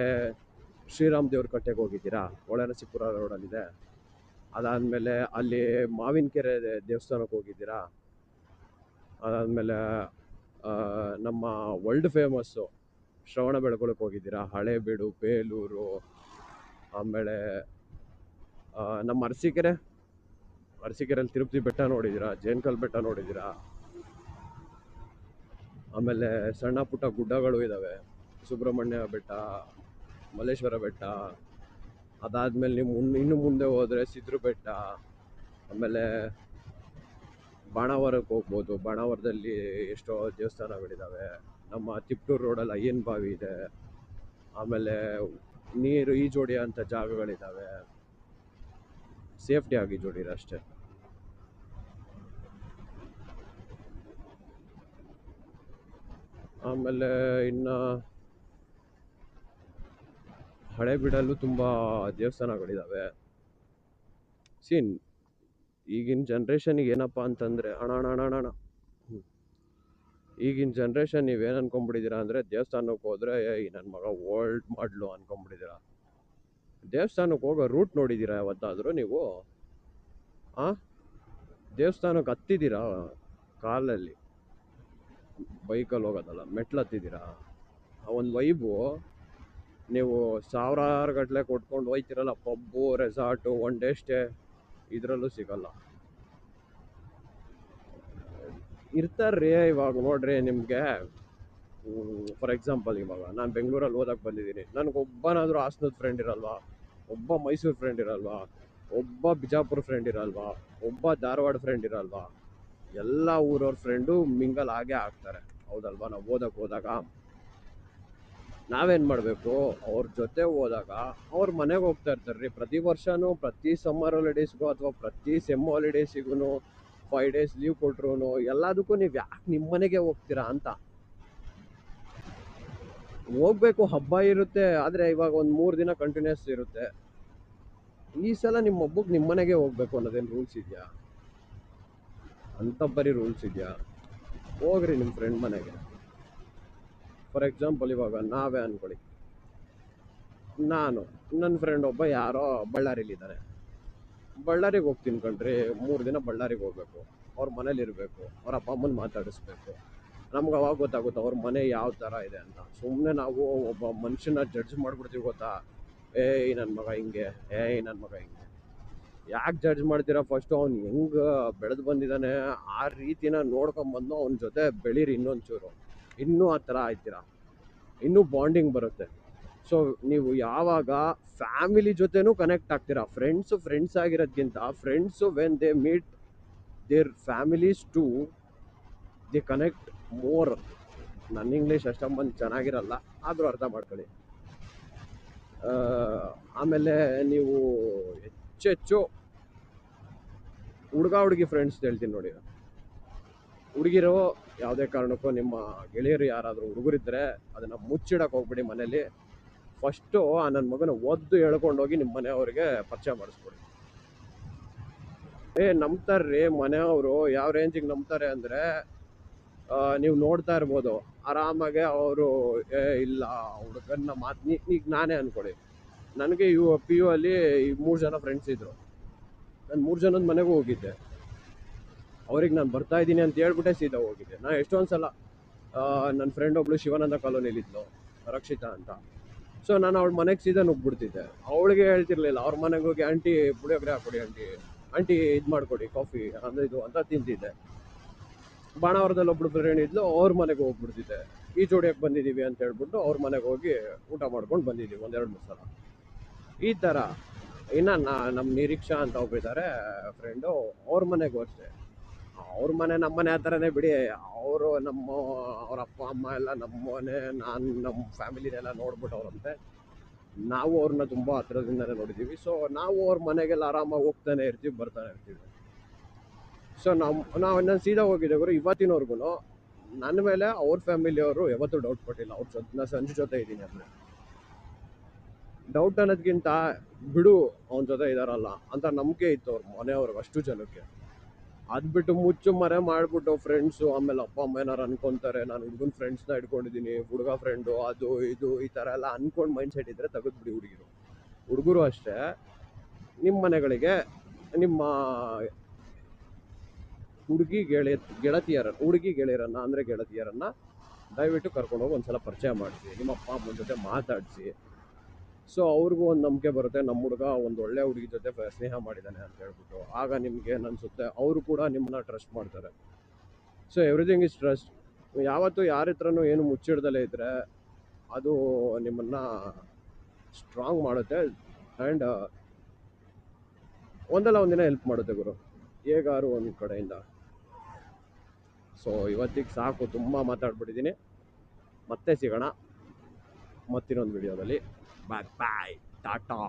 ಶ್ರೀರಾಮ್ ದೇವ್ರ ಕಟ್ಟೆಗೆ ಹೋಗಿದ್ದೀರಾ? ಒಳನರಸೀಪುರ ರೋಡಲ್ಲಿದೆ. ಅದಾದಮೇಲೆ ಅಲ್ಲಿ ಮಾವಿನಕೆರೆ ದೇವಸ್ಥಾನಕ್ಕೆ ಹೋಗಿದ್ದೀರಾ? ಅದಾದಮೇಲೆ ನಮ್ಮ ವರ್ಲ್ಡ್ ಫೇಮಸ್ಸು ಶ್ರವಣ ಬೆಳಗೊಳಕ್ಕೆ ಹೋಗಿದ್ದೀರಾ? ಹಳೇಬೀಡು, ಬೇಲೂರು, ಆಮೇಲೆ ನಮ್ಮ ಅರಸೀಕೆರೆಯಲ್ಲಿ ತಿರುಪತಿ ಬೆಟ್ಟ ನೋಡಿದ್ದೀರಾ? ಜೇನ್ಕಲ್ ಬೆಟ್ಟ ನೋಡಿದ್ದೀರಾ? ಆಮೇಲೆ ಸಣ್ಣ ಪುಟ್ಟ ಗುಡ್ಡಗಳು ಇದ್ದಾವೆ, ಸುಬ್ರಹ್ಮಣ್ಯ ಬೆಟ್ಟ, ಮಲ್ಲೇಶ್ವರ ಬೆಟ್ಟ. ಅದಾದಮೇಲೆ ನೀವು ಇನ್ನು ಮುಂದೆ ಹೋದರೆ ಸಿದ್ರು ಬೆಟ್ಟ, ಆಮೇಲೆ ಬಾಣಾವರಕ್ಕೆ ಹೋಗ್ಬೋದು. ಬಾಣಾವರದಲ್ಲಿ ಎಷ್ಟೋ ದೇವಸ್ಥಾನಗಳಿದ್ದಾವೆ. ನಮ್ಮ ತಿಪ್ಟೂರು ರೋಡಲ್ಲಿ ಅಯ್ಯನ ಬಾವಿ ಇದೆ. ಆಮೇಲೆ ನೀರು ಈಜೋಡಿ ಅಂತ ಜಾಗಗಳಿದ್ದಾವೆ. ಸೇಫ್ಟಿ ಆಗಿ ಈಜೋಡಿರಿ ಅಷ್ಟೇ. ಆಮೇಲೆ ಇನ್ನು ಹಳೇಬೀಡಲ್ಲೂ ತುಂಬ ದೇವಸ್ಥಾನಗಳಿದ್ದಾವೆ. ಸೀನ್ ಈಗಿನ ಜನ್ರೇಷನಿಗೆ ಏನಪ್ಪ ಅಂತಂದರೆ ಅಣ ಅಣ ಅಣ ಅಣ ಈಗಿನ ಜನ್ರೇಷನ್ ನೀವೇನು ಅನ್ಕೊಂಡ್ಬಿಟ್ಟಿದ್ದೀರಾ ಅಂದರೆ ದೇವಸ್ಥಾನಕ್ಕೆ ಹೋದರೆ ಈ ನನ್ನ ಮಗ ಓಲ್ಡ್ ಮಾಡ್ಲು ಅನ್ಕೊಂಡ್ಬಿಟ್ಟಿದ್ದೀರಾ. ದೇವಸ್ಥಾನಕ್ಕೆ ಹೋಗೋ ರೂಟ್ ನೋಡಿದ್ದೀರಾ ಯಾವತ್ತಾದರೂ ನೀವು? ದೇವಸ್ಥಾನಕ್ಕೆ ಹತ್ತಿದ್ದೀರಾ ಕಾಲಲ್ಲಿ? ಬೈಕಲ್ಲಿ ಹೋಗೋದಲ್ಲ, ಮೆಟ್ಲು ಹತ್ತಿದ್ದೀರಾ? ಆ ಒಂದು ವೈಬು ನೀವು ಸಾವಿರಾರು ಗಟ್ಟಲೆ ಕೊಟ್ಕೊಂಡು ಹೋಯ್ತಿರಲ್ಲ pub, resort, one day stay, ಇದರಲ್ಲೂ ಸಿಗಲ್ಲ. ಇರ್ತಾರ್ರಿ ಇವಾಗ ನೋಡ್ರಿ ನಿಮಗೆ. ಫಾರ್ ಎಕ್ಸಾಂಪಲ್ ಇವಾಗ ನಾನು ಬೆಂಗಳೂರಲ್ಲಿ ಓದಕ್ಕೆ ಬಂದಿದ್ದೀನಿ. ನನಗೊಬ್ಬನಾದರೂ ಹಾಸನದ ಫ್ರೆಂಡ್ ಇರಲ್ವಾ? ಒಬ್ಬ ಮೈಸೂರು ಫ್ರೆಂಡ್ ಇರಲ್ವಾ? ಒಬ್ಬ ಬಿಜಾಪುರ ಫ್ರೆಂಡ್ ಇರಲ್ವಾ? ಒಬ್ಬ ಧಾರವಾಡ ಫ್ರೆಂಡ್ ಇರಲ್ವಾ? ಎಲ್ಲ ಊರವ್ರ ಫ್ರೆಂಡು ಮಿಂಗಲ್ ಆಗೇ ಆಗ್ತಾರೆ, ಹೌದಲ್ವಾ? ನಾವು ಓದಕ್ಕೆ ಹೋದಾಗ ನಾವೇನು ಮಾಡಬೇಕು? ಅವ್ರ ಜೊತೆ ಹೋದಾಗ ಅವ್ರ ಮನೆಗೆ ಹೋಗ್ತಾ ಇರ್ತಾರೆ. ಪ್ರತಿ ವರ್ಷವೂ ಪ್ರತಿ ಸಮ್ಮರ್ ಹಾಲಿಡೇಸ್ಗೂ ಅಥವಾ ಪ್ರತಿ ಸೆಮ್ ಹಾಲಿಡೇಸಿಗೂ 5 ಡೇಸ್ ಲೀವ್ ಕೊಟ್ರು ಎಲ್ಲದಕ್ಕೂ ನೀವು ಯಾಕೆ ನಿಮ್ಮ ಮನೆಗೆ ಹೋಗ್ತೀರಾ ಅಂತ. ಹೋಗ್ಬೇಕು, ಹಬ್ಬ ಇರುತ್ತೆ, ಆದರೆ ಇವಾಗ ಒಂದು 3 ದಿನ ಕಂಟಿನ್ಯೂಸ್ ಇರುತ್ತೆ. ಈ ಸಲ ನಿಮ್ಮ ಹಬ್ಬಕ್ಕೆ ನಿಮ್ಮ ಮನೆಗೆ ಹೋಗ್ಬೇಕು ಅನ್ನೋದೇನು ರೂಲ್ಸ್ ಇದೆಯಾ? ಅಂತ ಬರೀ ರೂಲ್ಸ್ ಇದೆಯಾ? ಹೋಗ್ರಿ ನಿಮ್ಮ ಫ್ರೆಂಡ್ ಮನೆಗೆ. ಫಾರ್ ಎಕ್ಸಾಂಪಲ್ ಇವಾಗ ನಾವೇ ಅಂದ್ಕೊಳ್ಳಿ, ನಾನು ನನ್ನ ಫ್ರೆಂಡ್ ಒಬ್ಬ ಯಾರೋ ಬಳ್ಳಾರಿಲಿದ್ದಾನೆ. ಬಳ್ಳಾರಿಗೆ ಹೋಗ್ತೀನಿ ಕಣ್ರಿ, 3 ದಿನ ಬಳ್ಳಾರಿಗೆ ಹೋಗ್ಬೇಕು, ಅವ್ರ ಮನೇಲಿ ಇರಬೇಕು, ಅವ್ರ ಅಪ್ಪ ಅಮ್ಮನ ಮಾತಾಡಿಸ್ಬೇಕು. ನಮ್ಗೆ ಅವಾಗ ಗೊತ್ತಾಗುತ್ತೆ ಅವ್ರ ಮನೆ ಯಾವ ಥರ ಇದೆ ಅಂತ. ಸುಮ್ಮನೆ ನಾವು ಒಬ್ಬ ಮನುಷ್ಯನ ಜಡ್ಜ್ ಮಾಡ್ಬಿಡ್ತೀವಿ ಗೊತ್ತಾ? ಏಯ್ ನನ್ನ ಮಗ ಹಿಂಗೆ, ಏಯ್ ನನ್ನ ಮಗ ಹಿಂಗೆ. ಯಾಕೆ ಜಡ್ಜ್ ಮಾಡ್ತೀರಾ? ಫಸ್ಟು ಅವ್ನು ಹೆಂಗೆ ಬೆಳೆದು ಬಂದಿದ್ದಾನೆ ಆ ರೀತಿನ ನೋಡ್ಕೊಂಬಂದು ಅವನ ಜೊತೆ ಬೆಳೀರಿ ಇನ್ನೊಂಚೂರು. ಇನ್ನೂ ಆ ಥರ ಆಯ್ತೀರಾ, ಇನ್ನೂ ಬಾಂಡಿಂಗ್ ಬರುತ್ತೆ. ಸೊ ನೀವು ಯಾವಾಗ ಫ್ಯಾಮಿಲಿ ಜೊತೆನೂ ಕನೆಕ್ಟ್ ಆಗ್ತೀರಾ. ಫ್ರೆಂಡ್ಸ್ ಆಗಿರೋದ್ಕಿಂತ friends when they meet their families to they connect more. ನನ್ನ ಇಂಗ್ಲೀಷ್ ಅಷ್ಟೊಂದು ಚೆನ್ನಾಗಿರಲ್ಲ, ಆದರೂ ಅರ್ಥ ಮಾಡ್ಕೊಳ್ಳಿ. ಆಮೇಲೆ ನೀವು ಹೆಚ್ಚು ಹುಡುಗಿ ಫ್ರೆಂಡ್ಸ್ ಹೇಳ್ತೀನಿ ನೋಡಿ. ಹುಡುಗಿರು ಯಾವುದೇ ಕಾರಣಕ್ಕೂ ನಿಮ್ಮ ಗೆಳೆಯರು ಯಾರಾದರೂ ಹುಡುಗರಿದ್ದರೆ ಅದನ್ನು ಮುಚ್ಚಿಡಕ್ಕೆ ಹೋಗ್ಬಿಡಿ ಮನೇಲಿ. ಫಸ್ಟು ಆ ನನ್ನ ಮಗನ ಒದ್ದು ಹೇಳ್ಕೊಂಡೋಗಿ ನಿಮ್ಮ ಮನೆಯವ್ರಿಗೆ ಪರಿಚಯ ಮಾಡಿಸ್ಕೊಡಿ. ನಂಬ್ತಾರ್ರಿ ಮನೆಯವರು. ಯಾವ ರೇಂಜಿಗೆ ನಂಬ್ತಾರೆ ಅಂದರೆ ನೀವು ನೋಡ್ತಾ ಇರ್ಬೋದು, ಆರಾಮಾಗೆ ಅವರು ಇಲ್ಲ ಹುಡುಗನ್ನ ಈಗ ನಾನೇ ಅಂದ್ಕೊಳ್ಳಿ, ನನಗೆ PU ಅಲ್ಲಿ 3 ಜನ ಫ್ರೆಂಡ್ಸ್ ಇದ್ದರು. ನಾನು 3 ಜನದ ಮನೆಗೂ ಹೋಗಿದ್ದೆ. ಅವ್ರಿಗೆ ನಾನು ಬರ್ತಾ ಇದ್ದೀನಿ ಅಂತ ಹೇಳ್ಬಿಟ್ಟೆ ಸೀದಾ ಹೋಗಿದ್ದೆ. ನಾನು ಎಷ್ಟೊಂದು ಸಲ ನನ್ನ ಫ್ರೆಂಡ್ ಒಬ್ಳು ಶಿವಾನಂದ ಕಾಲೋನಿಲಿದ್ಲು, ರಕ್ಷಿತಾ ಅಂತ. ಸೊ ನಾನು ಅವಳ ಮನೆಗೆ ಸೀದಾ ನುಗ್ಬಿಡ್ತಿದ್ದೆ. ಅವಳಿಗೆ ಹೇಳ್ತಿರ್ಲಿಲ್ಲ, ಅವ್ರ ಮನೆಗೆ ಹೋಗಿ ಆಂಟಿ ಪುಳಿಯೋಗರೆ ಹಾಕ್ಕೊಡಿ, ಆಂಟಿ ಇದು ಮಾಡಿಕೊಡಿ ಕಾಫಿ ಅಂದರೆ ಇದು ಅಂತ ತಿಂತಿದ್ದೆ. ಬಾಣಾವರದಲ್ಲಿ ಒಬ್ಳು ಫ್ರೆಂಡ್ ಇದ್ಲು, ಅವ್ರ ಮನೆಗೆ ಹೋಗ್ಬಿಡ್ತಿದ್ದೆ. ಈ ಜೋಡಿಯಕ್ಕೆ ಬಂದಿದ್ದೀವಿ ಅಂತ ಹೇಳ್ಬಿಟ್ಟು ಅವ್ರ ಮನೆಗೆ ಹೋಗಿ ಊಟ ಮಾಡ್ಕೊಂಡು ಬಂದಿದ್ದೀವಿ 1-2 ಸಲ. ಈ ಥರ ಇನ್ನು ನಮ್ಮ ನಿರೀಕ್ಷಾ ಅಂತ ಒಬ್ಬಿದ್ದಾರೆ ಫ್ರೆಂಡು, ಅವ್ರ ಮನೆಗೂ ಅಷ್ಟೇ. ಅವ್ರ ಮನೆ ನಮ್ಮ ಮನೆ ಆ ಥರನೇ ಬಿಡಿ. ಅವರು ಅವ್ರ ಅಪ್ಪ ಅಮ್ಮ ಎಲ್ಲ ನಮ್ಮನೆ, ನಮ್ಮ ಫ್ಯಾಮಿಲಿನೆಲ್ಲ ನೋಡ್ಬಿಟ್ಟವ್ರಂತೆ. ನಾವು ಅವ್ರನ್ನ ತುಂಬ ಹತ್ರದಿಂದನೇ ನೋಡಿದ್ದೀವಿ. ಸೊ ನಾವು ಅವ್ರ ಮನೆಗೆಲ್ಲ ಆರಾಮಾಗಿ ಹೋಗ್ತಾನೆ ಇರ್ತೀವಿ, ಬರ್ತಾನೆ ಇರ್ತೀವಿ. ಸೊ ನಾನು ಸೀದಾ ಹೋಗಿದ್ದೆ ಗುರು. ಇವತ್ತಿನವರೆಗೂ ನನ್ನ ಮೇಲೆ ಅವ್ರ ಫ್ಯಾಮಿಲಿಯವರು ಯಾವತ್ತೂ ಡೌಟ್ ಪಟ್ಟಿಲ್ಲ. ನಾನು ಸಂಜು ಜೊತೆ ಇದ್ದೀನಿ ಅಂದರೆ ಡೌಟ್ ಅನ್ನೋದಕ್ಕಿಂತ ಬಿಡು ಅವನ ಜೊತೆ ಇದ್ದಾರಲ್ಲ ಅಂತ ನಂಬಿಕೆ ಇತ್ತು ಅವ್ರ ಮನೆಯವ್ರಿಗೆ, ಅಷ್ಟು ಜನಕ್ಕೆ. ಅದು ಬಿಟ್ಟು ಮುಚ್ಚು ಮರೆ ಮಾಡಿಬಿಟ್ಟು ಫ್ರೆಂಡ್ಸು, ಆಮೇಲೆ ಅಪ್ಪ ಅಮ್ಮ ಏನಾರು ಅನ್ಕೊತಾರೆ ನಾನು ಹುಡುಗನ ಫ್ರೆಂಡ್ಸ್ನ ಇಟ್ಕೊಂಡಿದ್ದೀನಿ, ಹುಡುಗ ಫ್ರೆಂಡು, ಅದು ಇದು ಈ ಥರ ಎಲ್ಲ ಅಂದ್ಕೊಂಡು ಮೈಂಡ್ ಸೆಟ್ ಇದ್ದರೆ ತೆಗೆದುಬಿಡಿ. ಹುಡುಗರು ಅಷ್ಟೇ, ನಿಮ್ಮ ಮನೆಗಳಿಗೆ ನಿಮ್ಮ ಹುಡುಗಿ ಗೆಳೆಯರನ್ನ ಅಂದರೆ ಗೆಳತಿಯರನ್ನ ದಯವಿಟ್ಟು ಕರ್ಕೊಂಡೋಗಿ ಒಂದ್ಸಲ ಪರಿಚಯ ಮಾಡಿಸಿ, ನಿಮ್ಮ ಅಪ್ಪ ಅಮ್ಮನ ಜೊತೆ ಮಾತಾಡಿಸಿ. ಸೊ ಅವ್ರಿಗೂ ಒಂದು ನಂಬಿಕೆ ಬರುತ್ತೆ, ನಮ್ಮ ಹುಡುಗ ಒಂದು ಒಳ್ಳೆ ಹುಡುಗಿ ಜೊತೆ ಸ್ನೇಹ ಮಾಡಿದ್ದಾನೆ ಅಂತ ಹೇಳ್ಬಿಟ್ಟು. ಆಗ ನಿಮ್ಗೆ ಏನು ಅನ್ಸುತ್ತೆ, ಅವರು ಕೂಡ ನಿಮ್ಮನ್ನ ಟ್ರಸ್ಟ್ ಮಾಡ್ತಾರೆ. So everything is trust. ಯಾವತ್ತೂ ಯಾರ ಹತ್ರನೂ ಏನು ಮುಚ್ಚಿಡ್ದಲೇ ಇದ್ದರೆ ಅದು ನಿಮ್ಮನ್ನು ಸ್ಟ್ರಾಂಗ್ ಮಾಡುತ್ತೆ. ಆ್ಯಂಡ್ ಒಂದಲ್ಲ ಒಂದಿನ ಹೆಲ್ಪ್ ಮಾಡುತ್ತೆ ಗುರು, ಹೇಗಾರು ಒಂದು ಕಡೆಯಿಂದ. ಸೊ ಇವತ್ತಿಗೆ ಸಾಕು, ತುಂಬ ಮಾತಾಡ್ಬಿಟ್ಟಿದ್ದೀನಿ. ಮತ್ತೆ ಸಿಗೋಣ ಮತ್ತಿನ್ನೊಂದು ವಿಡಿಯೋದಲ್ಲಿ. ಬಾಯ್ ಬಾಯ್, ಟಾಟಾ.